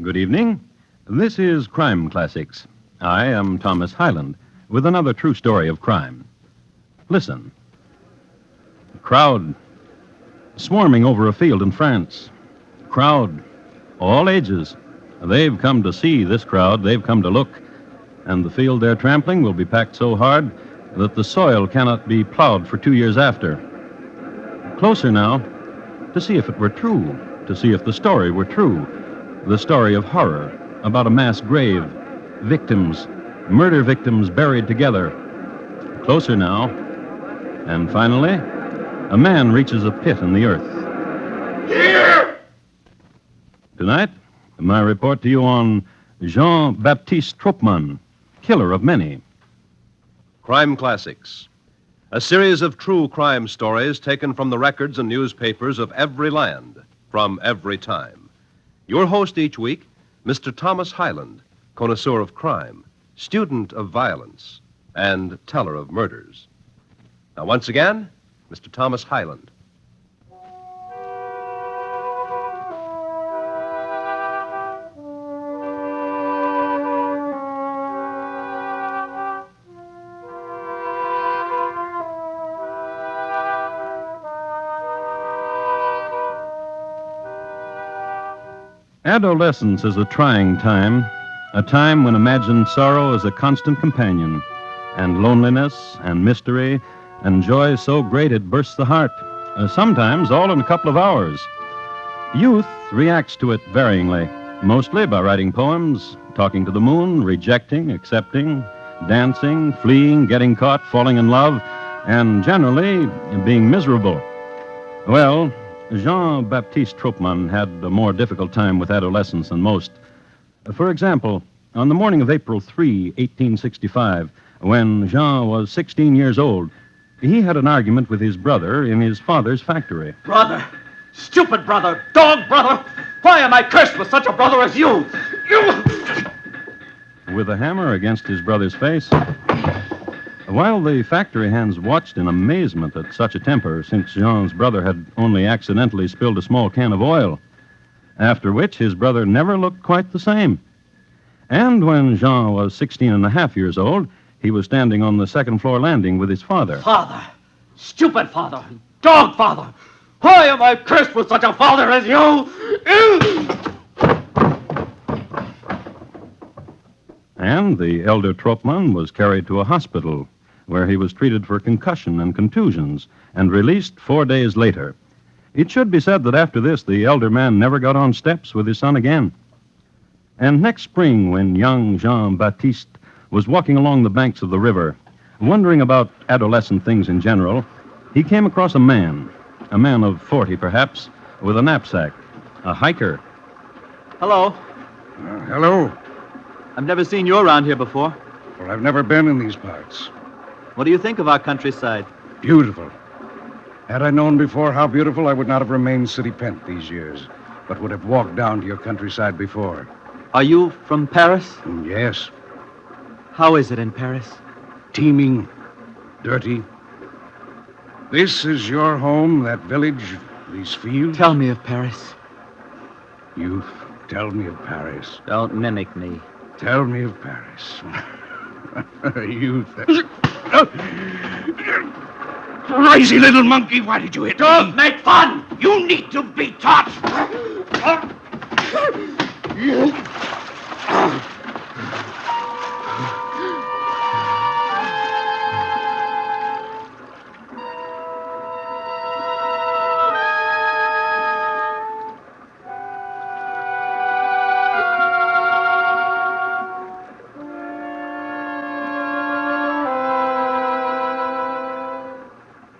Good evening. This is Crime Classics. I am Thomas Hyland with another true story of crime. Listen. A crowd swarming over a field in France. Crowd, all ages. They've come to see this crowd. They've come to look. And the field they're trampling will be packed so hard that the soil cannot be plowed for 2 years after. Closer now, to see if it were true, to see if the story were true. The story of horror about a mass grave, victims, murder victims buried together. Closer now, and finally, a man reaches a pit in the earth. Here! Tonight, my report to you on Jean-Baptiste Troppmann, killer of many. Crime Classics, a series of true crime stories taken from the records and newspapers of every land, from every time. Your host each week, Mr. Thomas Hyland, connoisseur of crime, student of violence, and teller of murders. Now, once again, Mr. Thomas Hyland. Adolescence is a trying time, a time when imagined sorrow is a constant companion, and loneliness and mystery and joy so great it bursts the heart, sometimes all in a couple of hours. Youth reacts to it varyingly, mostly by writing poems, talking to the moon, rejecting, accepting, dancing, fleeing, getting caught, falling in love, and generally being miserable. Well, Jean-Baptiste Troppmann had a more difficult time with adolescence than most. For example, on the morning of April 3, 1865, when Jean was 16 years old, he had an argument with his brother in his father's factory. Brother! Stupid brother! Dog brother! Why am I cursed with such a brother as you? You! With a hammer against his brother's face. While the factory hands watched in amazement at such a temper, since Jean's brother had only accidentally spilled a small can of oil, after which his brother never looked quite the same. And when Jean was 16 and a half years old, he was standing on the second-floor landing with his father. Father! Stupid father! Dog father! Why am I cursed with such a father as you? And the elder Troppmann was carried to a hospital, where he was treated for concussion and contusions and released 4 days later. It should be said that after this, the elder man never got on steps with his son again. And next spring, when young Jean-Baptiste was walking along the banks of the river, wondering about adolescent things in general, he came across a man of 40 perhaps, with a knapsack, a hiker. Hello. Hello. I've never seen you around here before. Well, I've never been in these parts. What do you think of our countryside? Beautiful. Had I known before how beautiful, I would not have remained city-pent these years, but would have walked down to your countryside before. Are you from Paris? Yes. How is it in Paris? Teeming, dirty. This is your home, that village, these fields? Tell me of Paris. Youth, tell me of Paris. Don't mimic me. Tell me of Paris. Youth. Crazy little monkey, why did you hit me? Don't make fun! You need to be taught!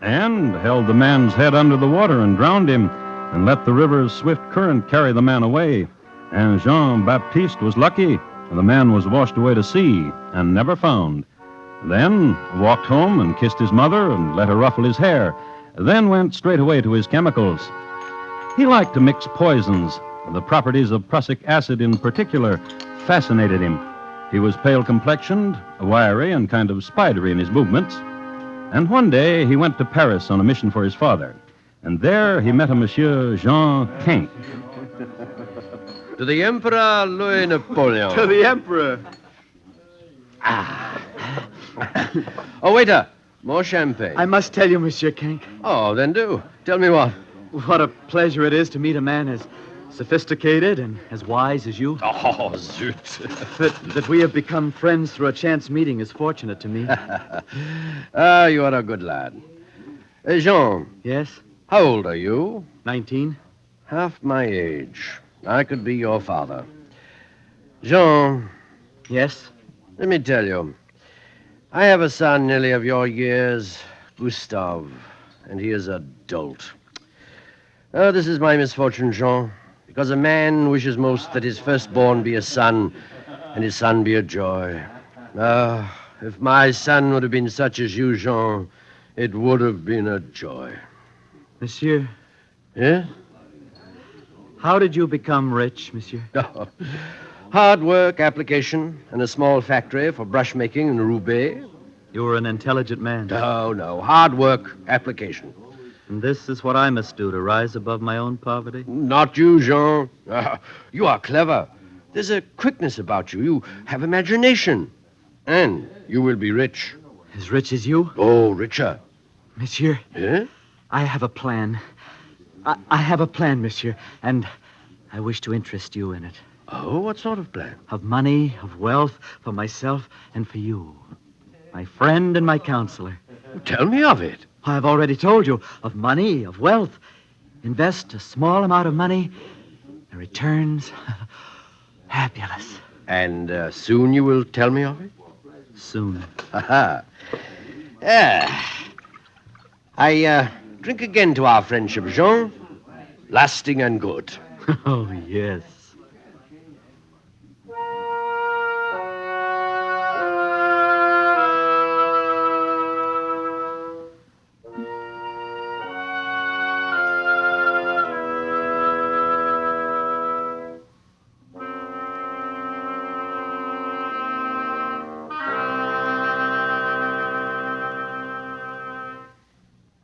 And held the man's head under the water and drowned him, and let the river's swift current carry the man away. And Jean-Baptiste was lucky. The man was washed away to sea and never found. Then walked home and kissed his mother and let her ruffle his hair, then went straight away to his chemicals. He liked to mix poisons. The properties of prussic acid in particular fascinated him. He was pale-complexioned, wiry, and kind of spidery in his movements. And one day he went to Paris on a mission for his father. And there he met a Monsieur Jean Quint. To the Emperor Louis Napoleon. To the Emperor. Oh, waiter. More champagne. I must tell you, Monsieur Kink, Oh, then do. Tell me what. what a pleasure it is to meet a man as sophisticated and as wise as you. Oh, zut. That we have become friends through a chance meeting is fortunate to me. You are a good lad. Jean, Yes? how old are you? 19? Half my age. I could be your father. Jean, Yes? let me tell you. I have a son nearly of your years, Gustave, and he is a dolt. Oh, this is my misfortune, Jean, because a man wishes most that his firstborn be a son, and his son be a joy. Ah, if my son would have been such as you, Jean, it would have been a joy. Monsieur, Yeah? how did you become rich, monsieur? Oh. Hard work, application, and a small factory for brush making in Roubaix. You were an intelligent man. No. Hard work, application. And this is what I must do to rise above my own poverty? Not you, Jean. You are clever. There's a quickness about you. You have imagination. And you will be rich. As rich as you? Oh, richer. Monsieur, Yeah? I have a plan. I have a plan, monsieur, and I wish to interest you in it. Oh, what sort of plan? Of money, of wealth, for myself and for you. My friend and my counselor. Tell me of it. I have already told you of money, of wealth. Invest a small amount of money, and returns fabulous. And soon you will tell me of it? Soon. Ha-ha. I drink again to our friendship, Jean. Lasting and good. Oh, yes.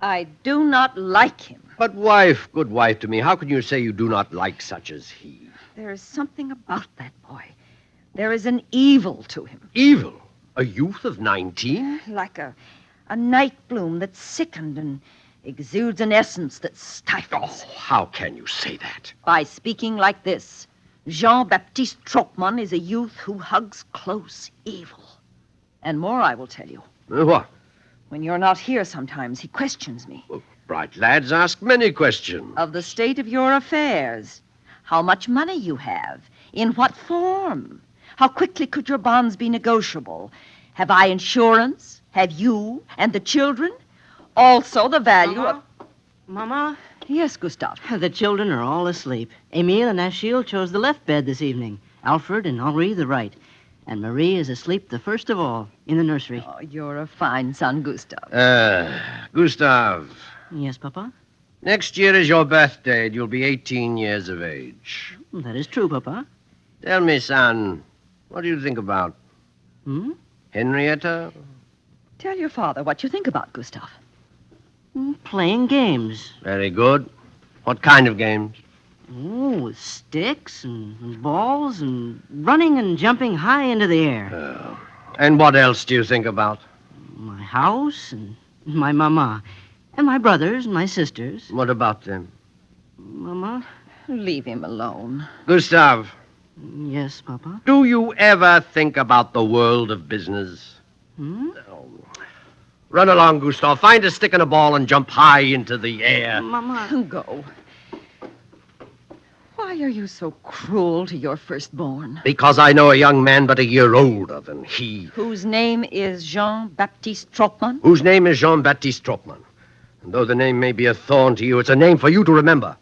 I do not like him. But wife, good wife to me, how can you say you do not like such as he? There is something about that boy. There is an evil to him, Evil? A youth of 19? like a night bloom that's sickened and exudes an essence that stifles. Oh, how can you say that? By speaking like this, Jean-Baptiste Troppmann is a youth who hugs close evil. And more I will tell you. What? When you're not here sometimes, he questions me. Well, bright lads ask many questions. Of the state of your affairs. How much money you have. In what form. How quickly could your bonds be negotiable? Have I insurance? Have you and the children? Also the value of... Mama, Yes, Gustave. the children are all asleep. Emile and Achille chose the left bed this evening. Alfred and Henri the right. And Marie is asleep the first of all, in the nursery. Oh, you're a fine son, Gustave. Gustav, Yes, Papa? next year is your birthday and you'll be 18 years of age. That is true, Papa. Tell me, son, what do you think about Henrietta? Tell your father what you think about Gustave. Playing games. Very good. What kind of games? Oh, with sticks and balls and running and jumping high into the air. And what else do you think about? My house and my mama. And my brothers and my sisters. What about them? Mama? Leave him alone. Gustav, Yes, Papa? do you ever think about the world of business? Run along, Gustav. Find a stick and a ball and jump high into the air. Mama. Go. Why are you so cruel to your firstborn? Because I know a young man but a year older than he, Whose name is Jean-Baptiste Troppmann? whose name is Jean-Baptiste Troppmann. And though the name may be a thorn to you, it's a name for you to remember.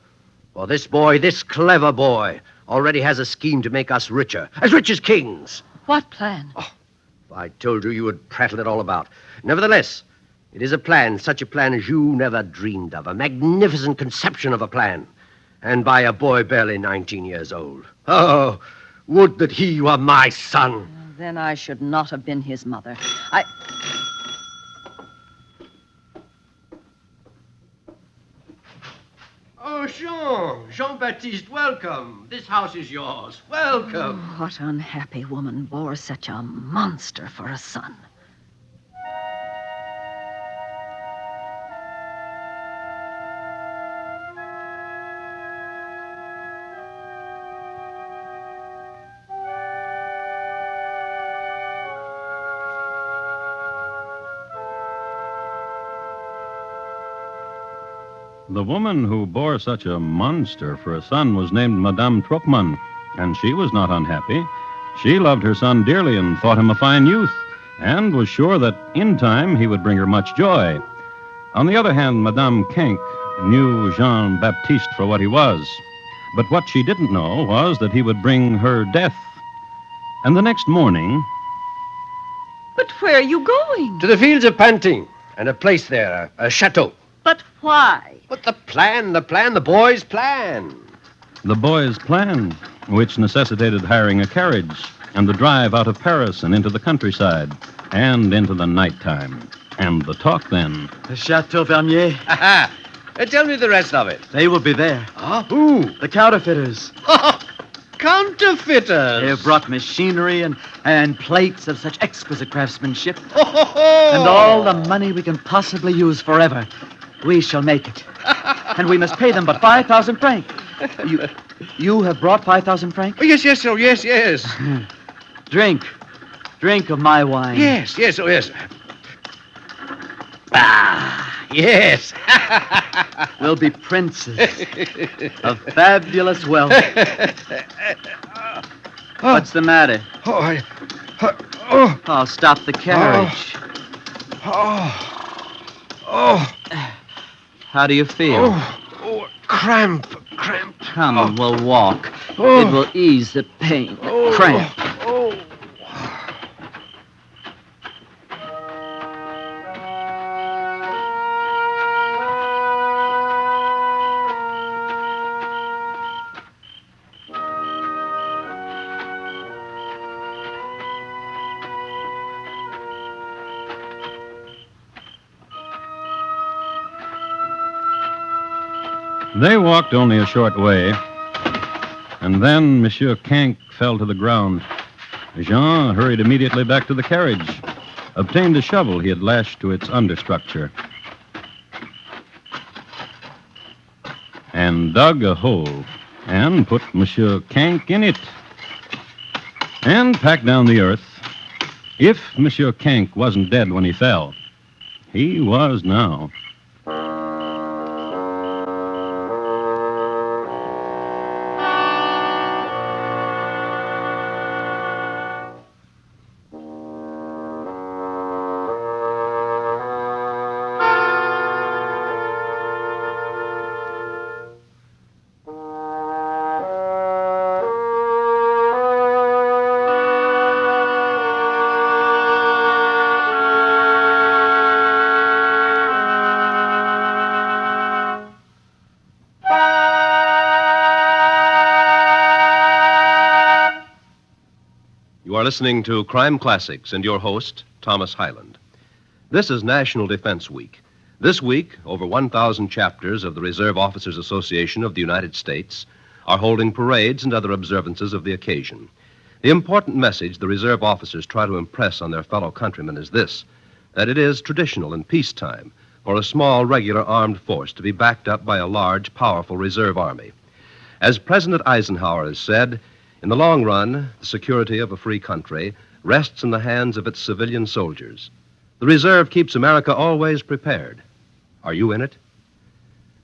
For this boy, this clever boy, already has a scheme to make us richer, as rich as kings. What plan? If I told you, you would prattle it all about. Nevertheless, it is a plan, such a plan as you never dreamed of, a magnificent conception of a plan. And by a boy barely 19 years old. Oh, would that he were my son. Then I should not have been his mother. Oh, Jean-Baptiste, welcome. This house is yours. Welcome. Oh, what unhappy woman bore such a monster for a son? The woman who bore such a monster for a son was named Madame Troppmann, and she was not unhappy. She loved her son dearly and thought him a fine youth, and was sure that in time he would bring her much joy. On the other hand, Madame Kenck knew Jean-Baptiste for what he was, but what she didn't know was that he would bring her death. And the next morning... But where are you going? To the fields of Pantin, and a place there, a chateau. But why? But the boy's plan. The boy's plan, which necessitated hiring a carriage and the drive out of Paris and into the countryside and into the nighttime. And the talk then. The Chateau Vernier. Tell me the rest of it. They will be there. Huh? Who? The counterfeiters. Counterfeiters. They have brought machinery and plates of such exquisite craftsmanship. Oh. And all the money we can possibly use forever. We shall make it. And we must pay them but 5,000 francs. You have brought 5,000 francs? Oh, yes, sir, yes. Drink of my wine. Yes, oh, yes. Ah, yes. We'll be princes of fabulous wealth. What's the matter? Oh, stop the carriage. How do you feel? Cramp. Come, we'll walk. It will ease the pain. Cramp. They walked only a short way, and then Monsieur Kenck fell to the ground. Jean hurried immediately back to the carriage, obtained a shovel he had lashed to its understructure, and dug a hole, and put Monsieur Kenck in it, and packed down the earth. If Monsieur Kenck wasn't dead when he fell, he was now. You are listening to Crime Classics and your host, Thomas Hyland. This is National Defense Week. This week, over 1,000 chapters of the Reserve Officers Association of the United States are holding parades and other observances of the occasion. The important message the reserve officers try to impress on their fellow countrymen is this, that it is traditional in peacetime for a small, regular armed force to be backed up by a large, powerful reserve army. As President Eisenhower has said, in the long run, the security of a free country rests in the hands of its civilian soldiers. The reserve keeps America always prepared. Are you in it?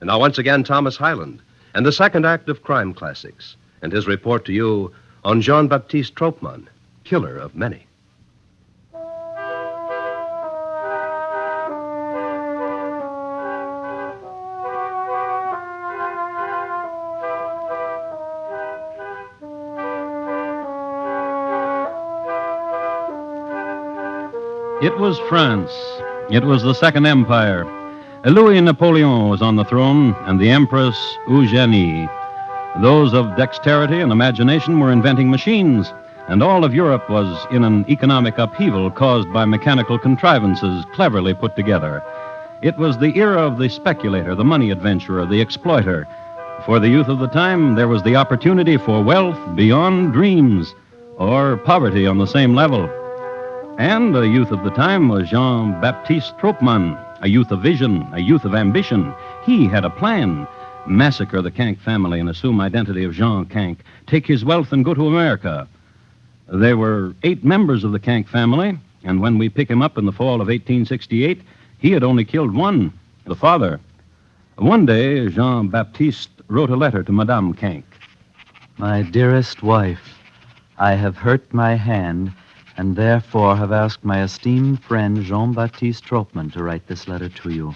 And now, once again, Thomas Hyland and the second act of Crime Classics and his report to you on Jean-Baptiste Troppmann, killer of many. It was France. It was the Second Empire. Louis Napoleon was on the throne, and the Empress Eugénie. Those of dexterity and imagination were inventing machines, and all of Europe was in an economic upheaval caused by mechanical contrivances cleverly put together. It was the era of the speculator, the money adventurer, the exploiter. For the youth of the time, there was the opportunity for wealth beyond dreams, or poverty on the same level. And the youth of the time was Jean-Baptiste Troppmann, a youth of vision, a youth of ambition. He had a plan. Massacre the Cank family and assume identity of Jean Cank. Take his wealth and go to America. There were 8 members of the Cank family, and when we pick him up in the fall of 1868, he had only killed one, the father. One day, Jean-Baptiste wrote a letter to Madame Cank. My dearest wife, I have hurt my hand, and therefore have asked my esteemed friend Jean-Baptiste Troppmann to write this letter to you.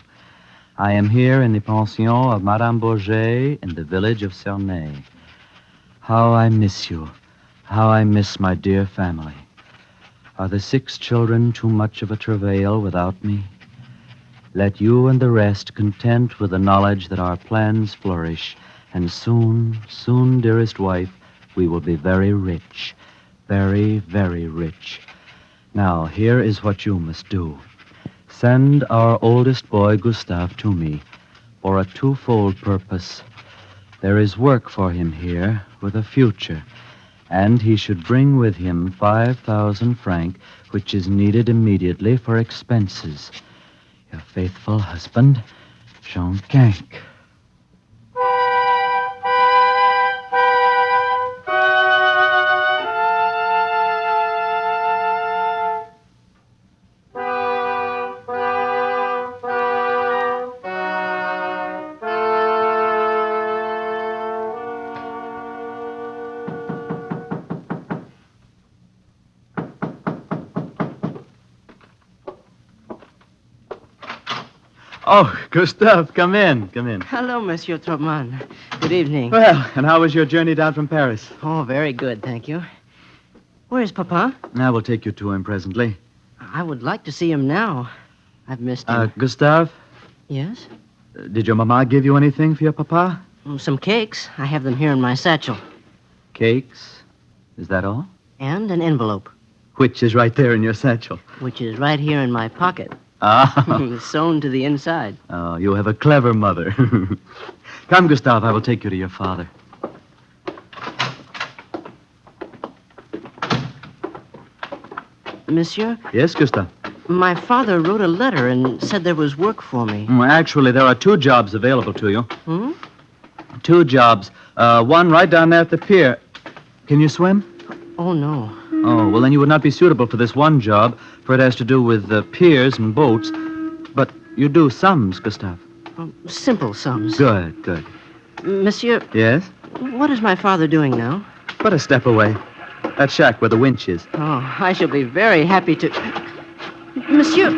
I am here in the pension of Madame Bourget in the village of Cernay. How I miss you. How I miss my dear family. Are the 6 children too much of a travail without me? Let you and the rest content with the knowledge that our plans flourish, and soon, soon, dearest wife, we will be very rich. Very, very rich. Now, here is what you must do. Send our oldest boy, Gustave, to me for a twofold purpose. There is work for him here with a future, and he should bring with him 5,000 francs, which is needed immediately for expenses. Your faithful husband, Jean Cank. Oh, Gustave, come in, come in. Hello, Monsieur Troppmann. Good evening. Well, and how was your journey down from Paris? Oh, very good, thank you. Where's Papa? I will take you to him presently. I would like to see him now. I've missed him. Gustave, Yes? did your mama give you anything for your papa? Some cakes. I have them here in my satchel. Cakes? Is that all? And an envelope, Which is right there in your satchel. which is right here in my pocket. Ah, Sewn to the inside. oh, you have a clever mother. Come, Gustave, I will take you to your father. Monsieur, Yes, Gustave? my father wrote a letter and said there was work for me. Actually, there are 2 jobs available to you. Hmm? 2 jobs. One right down there at the pier. Can you swim? Oh, no. Oh, well, then you would not be suitable for this one job, for it has to do with piers and boats. But you do sums, Gustave. Simple sums. Good, good. Monsieur, Yes? what is my father doing now? But a step away. That shack where the winch is. Oh, I shall be very happy to... Monsieur!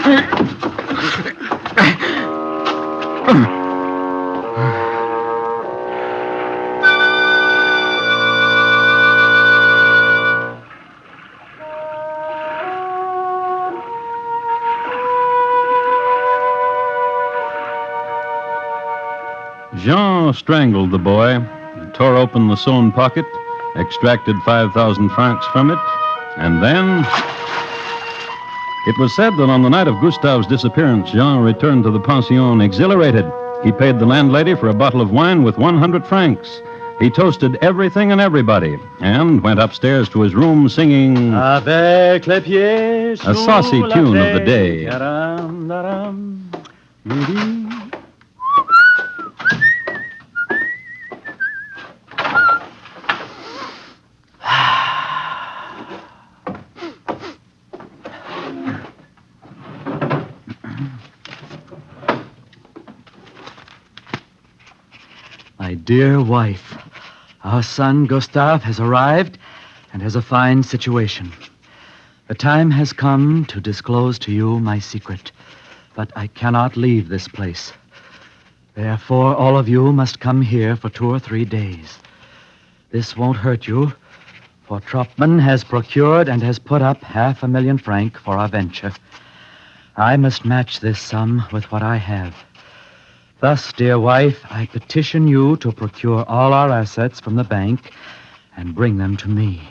Jean strangled the boy, tore open the sewn pocket, extracted 5,000 francs from it, and then... It was said that on the night of Gustave's disappearance, Jean returned to the pension exhilarated. He paid the landlady for a bottle of wine with 100 francs. He toasted everything and everybody, and went upstairs to his room singing Avec les pieds a saucy sous la tune of the terre. day. Daram, daram, dee-dee. My dear wife, our son Gustave has arrived and has a fine situation. The time has come to disclose to you my secret, but I cannot leave this place. Therefore, all of you must come here for 2 or 3 days. This won't hurt you, for Troppmann has procured and has put up 500,000 francs for our venture. I must match this sum with what I have. Thus, dear wife, I petition you to procure all our assets from the bank and bring them to me.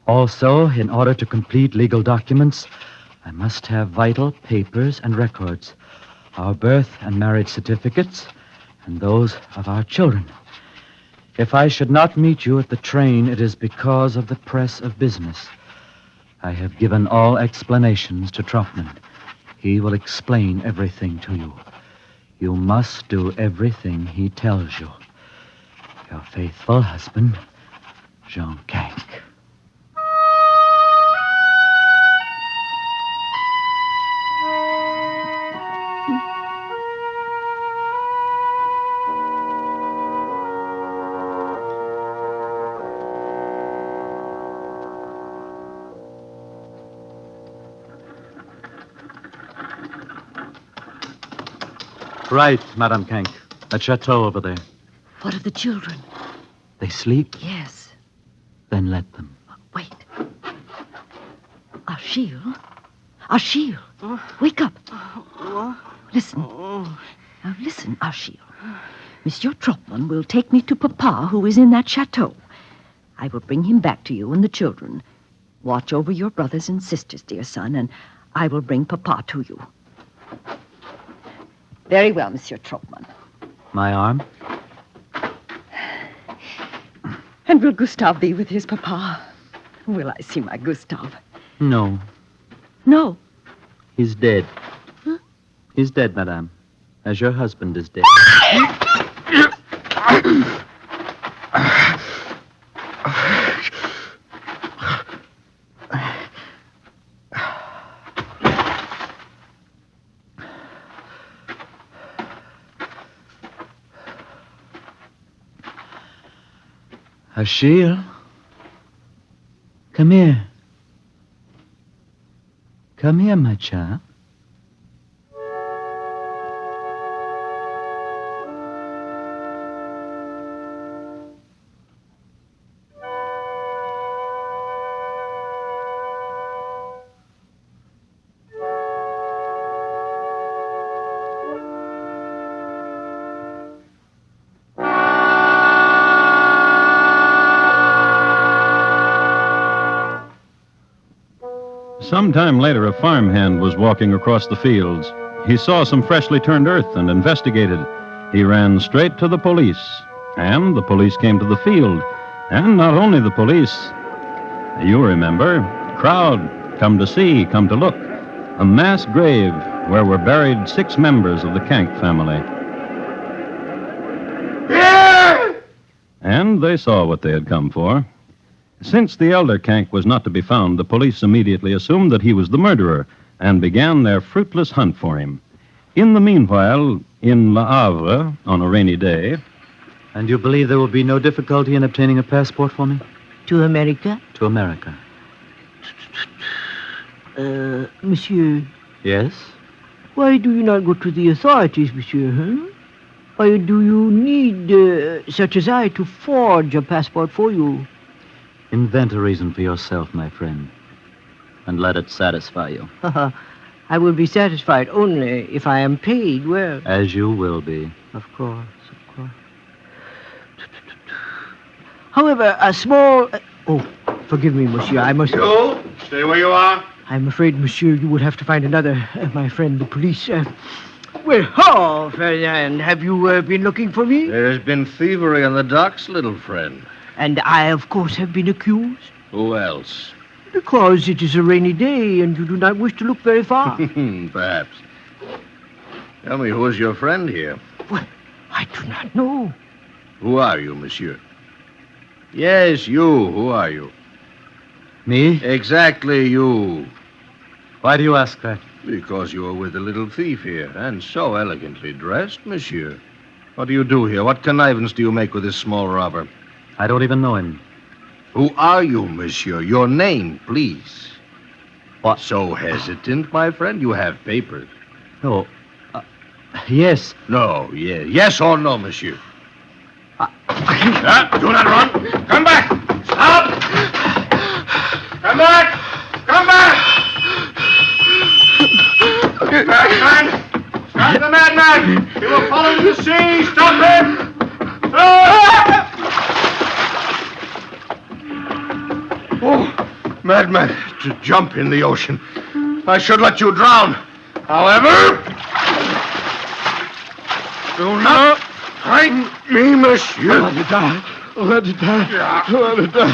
Also, in order to complete legal documents, I must have vital papers and records, our birth and marriage certificates, and those of our children. If I should not meet you at the train, it is because of the press of business. I have given all explanations to Troppmann. He will explain everything to you. You must do everything he tells you. Your faithful husband, Jean Cank. Right, Madame Cank. That chateau over there. What of the children? They sleep? Yes. Then let them. Wait. Achille? Achille! Wake up. Listen. Now listen, Achille. Monsieur Troppmann will take me to Papa, who is in that chateau. I will bring him back to you and the children. Watch over your brothers and sisters, dear son, and I will bring Papa to you. Very well, Monsieur Troppmann. My arm? And will Gustave be with his papa? Will I see my Gustave? No. No. He's dead. Huh? He's dead, Madame. As your husband is dead. Achille, come here. Come here, my child. Some time later, a farmhand was walking across the fields. He saw some freshly turned earth and investigated. He ran straight to the police, and the police came to the field. And not only the police. You remember, crowd, come to see, come to look. A mass grave where were buried 6 members of the Cank family. And they saw what they had come for. Since the elder Cank was not to be found, the police immediately assumed that he was the murderer and began their fruitless hunt for him. In the meanwhile, in Le Havre, on a rainy day... And you believe there will be no difficulty in obtaining a passport for me? To America? To America. Monsieur. Yes? Why do you not go to the authorities, monsieur, huh? Why do you need such as I to forge a passport for you? Invent a reason for yourself, my friend, and let it satisfy you. I will be satisfied only if I am paid well. As you will be. Of course, of course. However, a small... forgive me, monsieur, I must... You, stay where you are. I'm afraid, monsieur, you would have to find another, my friend, the police. Well, Ferdinand, have you been looking for me? There's been thievery on the docks, little friend. And I, of course, have been accused? Who else? Because it is a rainy day and you do not wish to look very far. Perhaps. Tell me, who is your friend here? Well, I do not know. Who are you, monsieur? Yes, you. Who are you? Me? Exactly you. Why do you ask that? Because you are with the little thief here, and so elegantly dressed, monsieur. What do you do here? What connivance do you make with this small robber? I don't even know him. Who are you, monsieur? Your name, please. What? So hesitant, my friend? You have papers. No. Yes. No, yes. Yes or no, monsieur? Do not run. Come back. Stop. Come back. Come back. Madman. Stop the madman. He will fall into the sea. Stop him. Oh, madman, to jump in the ocean. I should let you drown. However, do not frighten me, monsieur. You die. I want to die. I want to die.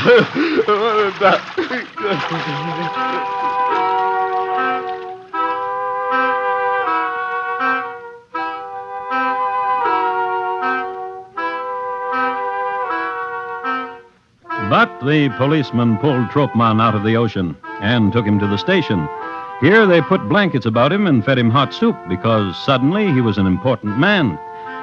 I want to die. But the policeman pulled Troppmann out of the ocean and took him to the station. Here they put blankets about him and fed him hot soup because suddenly he was an important man.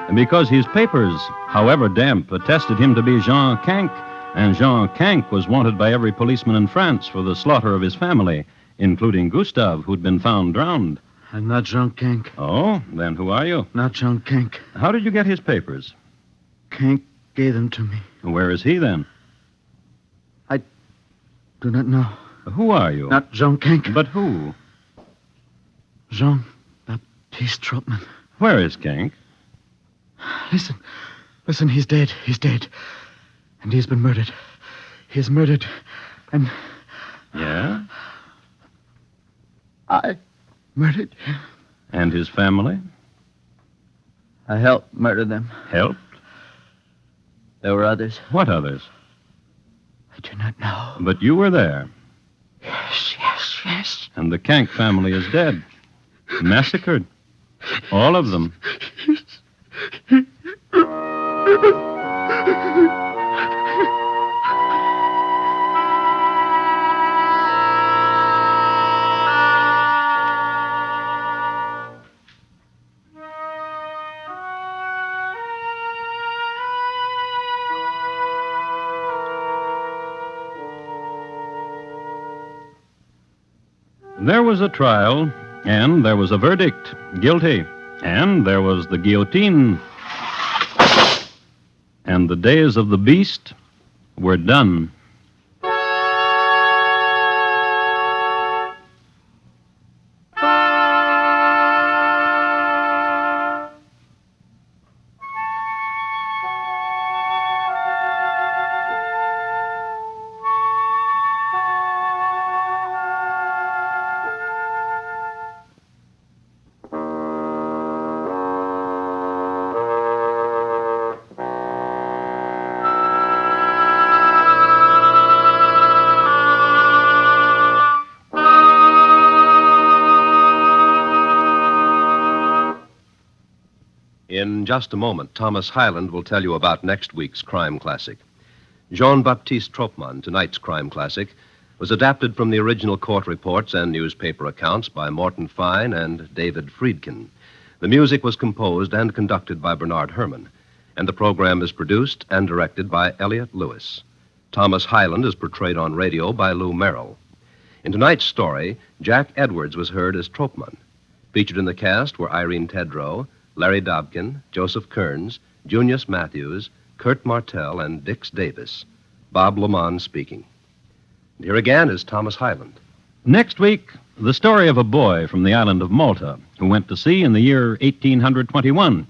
And because his papers, however damp, attested him to be Jean Canque, and Jean Canque was wanted by every policeman in France for the slaughter of his family, including Gustave, who'd been found drowned. I'm not Jean Canque. Oh, then who are you? Not Jean Canque. How did you get his papers? Canque gave them to me. Where is he then? Do not know. Who are you? Not Jean Canque. But who? Jean Baptiste Troppmann. Where is Canque? Listen, he's dead. He's dead. And he's been murdered. He is murdered. And Yeah? I murdered him. And his family? I helped murder them. Helped? There were others. What others? I do not know. But you were there. Yes. And the Canque family is dead. Massacred. All of them. There was a trial, and there was a verdict, guilty, and there was the guillotine. And the days of the beast were done. In just a moment, Thomas Hyland will tell you about next week's crime classic. Jean-Baptiste Troppmann, tonight's crime classic, was adapted from the original court reports and newspaper accounts by Morton Fine and David Friedkin. The music was composed and conducted by Bernard Herrmann, and the program is produced and directed by Elliott Lewis. Thomas Hyland is portrayed on radio by Lou Merrill. In tonight's story, Jack Edwards was heard as Troppmann. Featured in the cast were Irene Tedrow, Larry Dobkin, Joseph Kearns, Junius Matthews, Kurt Martell, and Dix Davis. Bob Lamont speaking. And here again is Thomas Hyland. Next week, the story of a boy from the island of Malta who went to sea in the year 1821.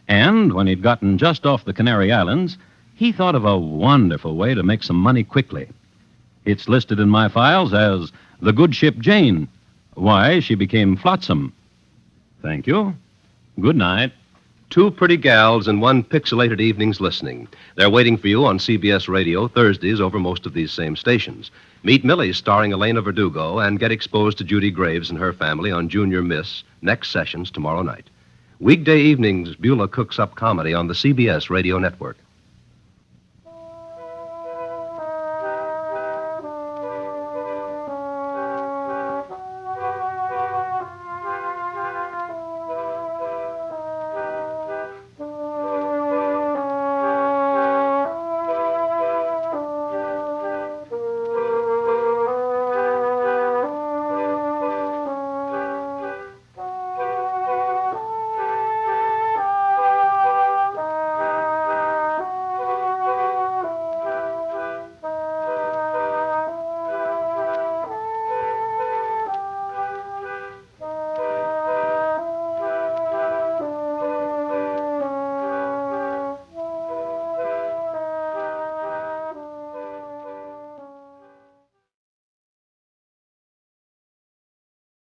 And when he'd gotten just off the Canary Islands, he thought of a wonderful way to make some money quickly. It's listed in my files as The Good Ship Jane, Why She Became Flotsam. Thank you. Good night. Two pretty gals and one pixelated evening's listening. They're waiting for you on CBS Radio Thursdays over most of these same stations. Meet Millie starring Elena Verdugo and get exposed to Judy Graves and her family on Junior Miss next sessions tomorrow night. Weekday evenings, Beulah cooks up comedy on the CBS Radio Network.